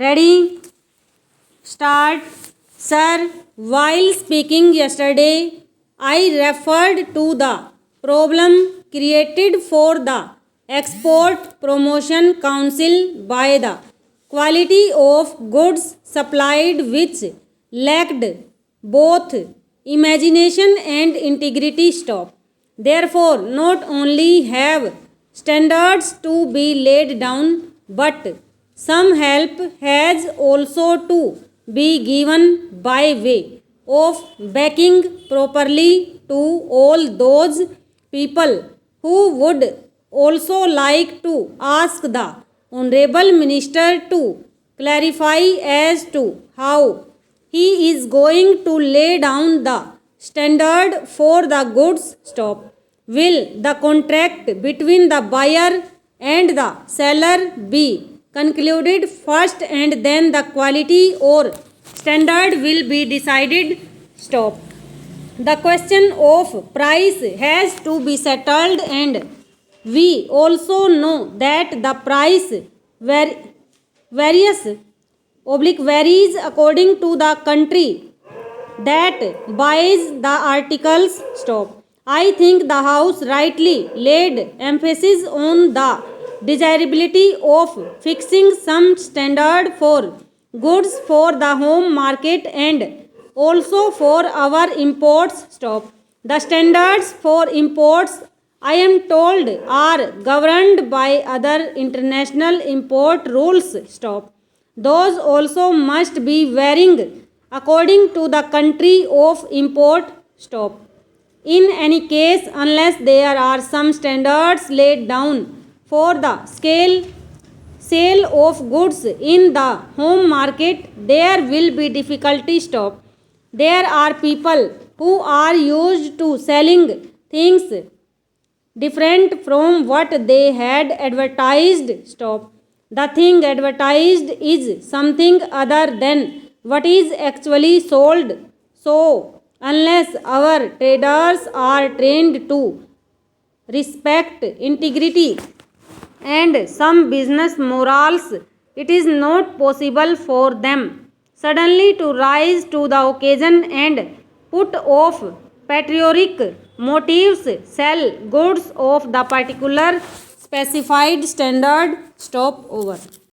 Ready? Start. Sir, while speaking yesterday, I referred to the problem created for the Export Promotion Council by the quality of goods supplied which lacked both imagination and integrity. Stop. Therefore, not only have standards to be laid down, but some help has also to be given by way of backing properly to all those people who would also like to ask the Honorable Minister to clarify as to how he is going to lay down the standard for the goods. Stop. Will the contract between the buyer and the seller be concluded first and then the quality or standard will be decided? Stop. The question of price has to be settled, and we also know that the price varies according to the country that buys the articles. Stop. I think the House rightly laid emphasis on the desirability of fixing some standard for goods for the home market and also for our imports. Stop. The standards for imports, I am told, are governed by other international import rules. Stop. Those also must be varying according to the country of import. Stop. In any case, unless there are some standards laid down for the sale of goods in the home market, there will be difficulty. Stop. There are people who are used to selling things different from what they had advertised. Stop. The thing advertised is something other than what is actually sold. So, unless our traders are trained to respect integrity and some business morals, it is not possible for them suddenly to rise to the occasion and put off patriotic motives sell goods of the particular specified standard. Stop. Over.